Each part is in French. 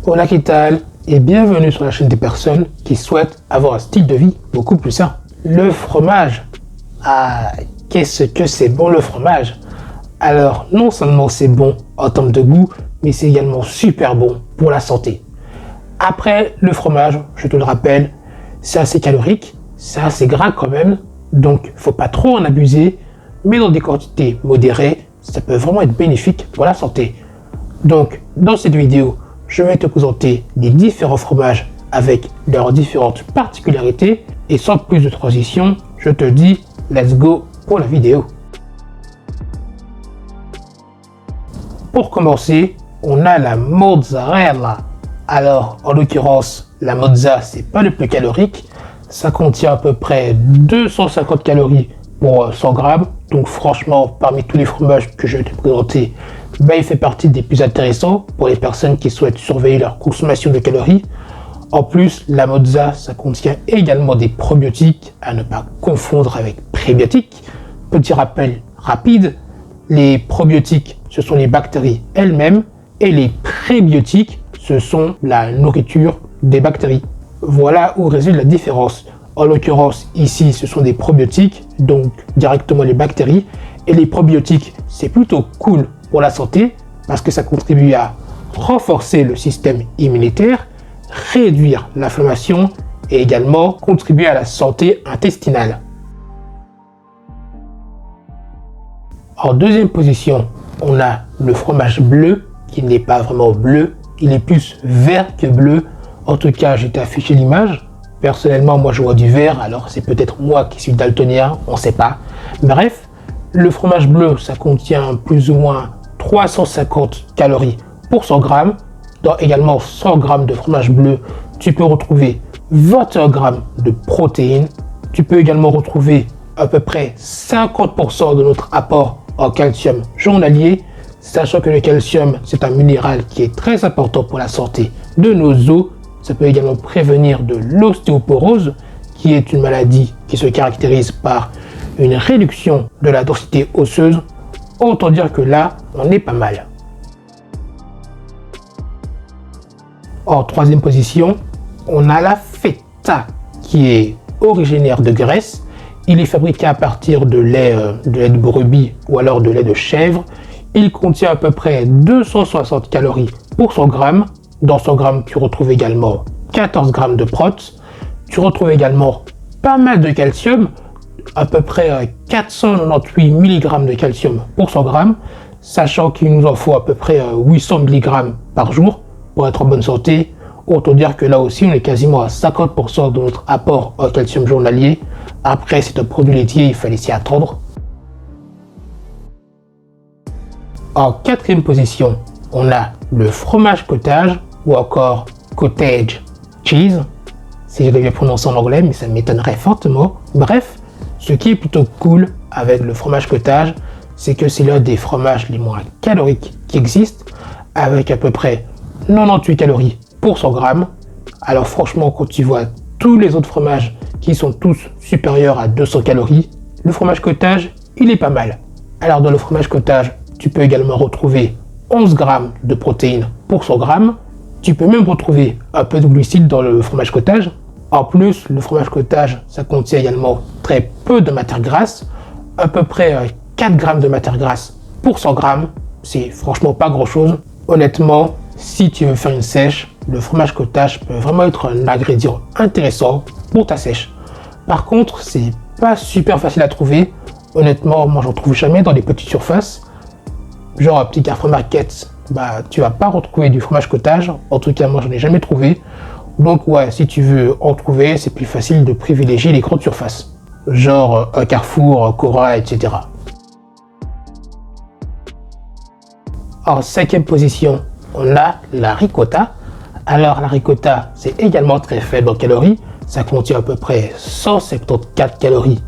Hola, ¿qué tal? Et bienvenue sur la chaîne des personnes qui souhaitent avoir un style de vie beaucoup plus sain. Le fromage. Ah, qu'est-ce que c'est bon le fromage? Alors, non seulement c'est bon en termes de goût, mais c'est également super bon pour la santé. Après, le fromage, je te le rappelle, c'est assez calorique, c'est assez gras quand même, donc faut pas trop en abuser, mais dans des quantités modérées, ça peut vraiment être bénéfique pour la santé. Donc, dans cette vidéo, je vais te présenter les différents fromages avec leurs différentes particularités. Et sans plus de transition, je te dis let's go pour la vidéo. Pour commencer, on a la mozzarella. Alors, en l'occurrence, la mozza, c'est pas le plus calorique. Ça contient à peu près 250 calories pour 100 grammes. Donc franchement, parmi tous les fromages que je vais te présenter, il fait partie des plus intéressants pour les personnes qui souhaitent surveiller leur consommation de calories. En plus, la mozza, ça contient également des probiotiques, à ne pas confondre avec prébiotiques. Petit rappel rapide, les probiotiques, ce sont les bactéries elles-mêmes, et les prébiotiques, ce sont la nourriture des bactéries. Voilà où réside la différence. En l'occurrence, ici, ce sont des probiotiques, donc directement les bactéries. Et les probiotiques, c'est plutôt cool pour la santé parce que ça contribue à renforcer le système immunitaire, réduire l'inflammation et également contribuer à la santé intestinale. En deuxième position, on a le fromage bleu qui n'est pas vraiment bleu, il est plus vert que bleu. En tout cas, j'ai affiché l'image. Personnellement, moi je vois du vert, alors c'est peut-être moi qui suis daltonien, on ne sait pas. Bref, le fromage bleu, ça contient plus ou moins 350 calories pour 100 grammes. Dans également 100 grammes de fromage bleu, tu peux retrouver 21 grammes de protéines. Tu peux également retrouver à peu près 50% de notre apport en calcium journalier, sachant que le calcium, c'est un minéral qui est très important pour la santé de nos os. Ça peut également prévenir de l'ostéoporose, qui est une maladie qui se caractérise par une réduction de la densité osseuse. Autant dire que là, on est pas mal. En troisième position, on a la feta, qui est originaire de Grèce. Il est fabriqué à partir de lait de brebis ou alors de lait de chèvre. Il contient à peu près 260 calories pour 100 grammes. Dans 100 grammes, tu retrouves également 14 grammes de protes. Tu retrouves également pas mal de calcium, à peu près 498 mg de calcium pour 100 grammes, sachant qu'il nous en faut à peu près 800 mg par jour pour être en bonne santé. Autant dire que là aussi, on est quasiment à 50% de notre apport en calcium journalier. Après, c'est un produit laitier, il fallait s'y attendre. En quatrième position, on a le fromage cottage ou encore cottage cheese, si je devais prononcer en anglais, mais ça m'étonnerait fortement. Bref, ce qui est plutôt cool avec le fromage cottage, c'est que c'est l'un des fromages les moins caloriques qui existent, avec à peu près 98 calories pour 100 grammes. Alors franchement, quand tu vois tous les autres fromages qui sont tous supérieurs à 200 calories, le fromage cottage, il est pas mal. Alors dans le fromage cottage, tu peux également retrouver 11 grammes de protéines pour 100 grammes. Tu peux même retrouver un peu de glucides dans le fromage cottage. En plus, le fromage cottage, ça contient également très peu de matière grasse, à peu près 4 grammes de matière grasse pour 100 grammes. C'est franchement pas grand chose. Honnêtement, si tu veux faire une sèche, le fromage cottage peut vraiment être un ingrédient intéressant pour ta sèche. Par contre, c'est pas super facile à trouver. Honnêtement, moi j'en trouve jamais dans les petites surfaces. Genre à petit Carrefour Market, tu vas pas retrouver du fromage cottage. En tout cas, moi j'en ai jamais trouvé. Donc ouais, si tu veux en trouver, c'est plus facile de privilégier les grandes surfaces. Genre un Carrefour, un Cora, etc. En cinquième position, on a la ricotta. Alors la ricotta, c'est également très faible en calories. Ça contient à peu près 174 calories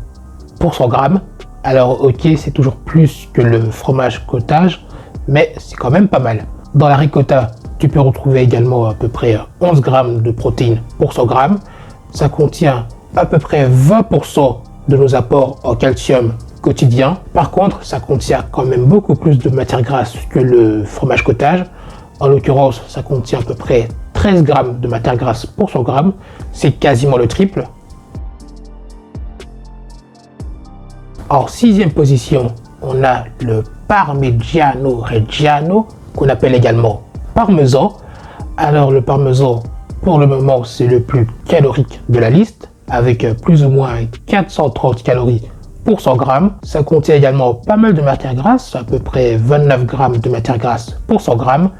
pour 100 grammes. Alors ok, c'est toujours plus que le fromage cottage, mais c'est quand même pas mal. Dans la ricotta, tu peux retrouver également à peu près 11 grammes de protéines pour 100 grammes. Ça contient à peu près 20% de nos apports en calcium quotidien. Par contre, ça contient quand même beaucoup plus de matière grasse que le fromage cottage. En l'occurrence, ça contient à peu près 13 grammes de matière grasse pour 100 grammes, c'est quasiment le triple. En 6e position, on a le Parmigiano Reggiano, qu'on appelle également parmesan. Alors le parmesan, pour le moment, c'est le plus calorique de la liste, avec plus ou moins 430 calories pour 100 grammes. Ça contient également pas mal de matière grasse, à peu près 29 grammes de matière grasse pour 100 grammes.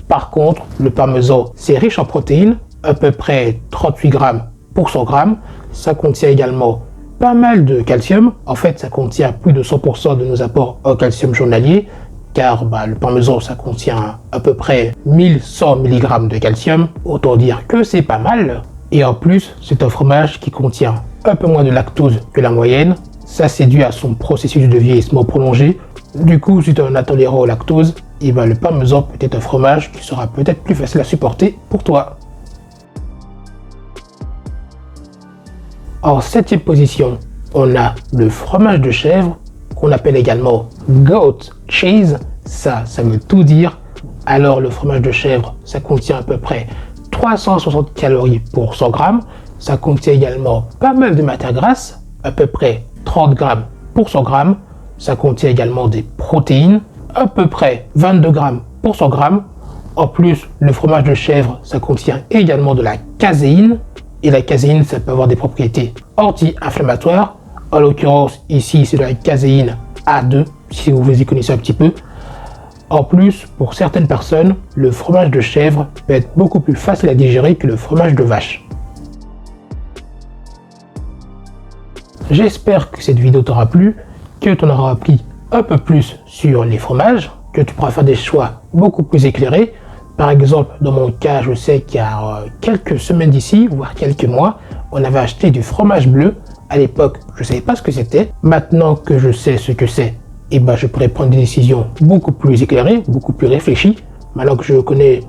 Par contre, le parmesan, c'est riche en protéines, à peu près 38 grammes pour 100 grammes. Ça contient également pas mal de calcium. En fait, ça contient plus de 100% de nos apports en calcium journalier, car le parmesan, ça contient à peu près 1100 mg de calcium. Autant dire que c'est pas mal. Et en plus, c'est un fromage qui contient un peu moins de lactose que la moyenne. Ça, c'est dû à son processus de vieillissement prolongé. Du coup, si tu es un intolérant au lactose, le parmesan peut être un fromage qui sera peut-être plus facile à supporter pour toi. En 7e position, on a le fromage de chèvre, qu'on appelle également goat cheese. Ça veut tout dire. Alors, le fromage de chèvre, ça contient à peu près 360 calories pour 100 grammes. Ça contient également pas mal de matière grasse, à peu près 30 grammes pour 100 grammes. Ça contient également des protéines, à peu près 22 grammes pour 100 grammes. En plus, le fromage de chèvre, ça contient également de la caséine. Et la caséine, ça peut avoir des propriétés anti-inflammatoires. En l'occurrence, ici, c'est de la caséine A2, si vous y connaissez un petit peu. En plus, pour certaines personnes, le fromage de chèvre peut être beaucoup plus facile à digérer que le fromage de vache. J'espère que cette vidéo t'aura plu, que tu en auras appris un peu plus sur les fromages, que tu pourras faire des choix beaucoup plus éclairés. Par exemple, dans mon cas, je sais qu'il y a quelques semaines d'ici, voire quelques mois, on avait acheté du fromage bleu. À l'époque, je ne savais pas ce que c'était. Maintenant que je sais ce que c'est, je pourrais prendre des décisions beaucoup plus éclairées, beaucoup plus réfléchies. Maintenant que je connais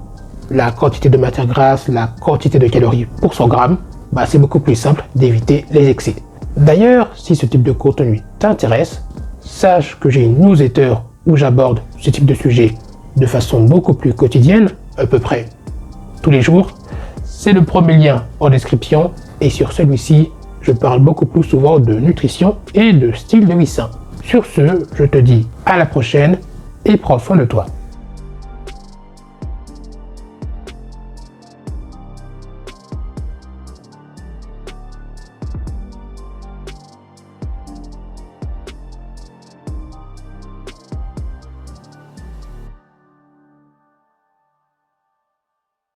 la quantité de matière grasse, la quantité de calories pour 100 grammes, c'est beaucoup plus simple d'éviter les excès. D'ailleurs, si ce type de contenu t'intéresse, sache que j'ai une newsletter où j'aborde ce type de sujet de façon beaucoup plus quotidienne, à peu près tous les jours. C'est le premier lien en description et sur celui-ci, je parle beaucoup plus souvent de nutrition et de style de vie sain. Sur ce, je te dis à la prochaine et prends soin de toi.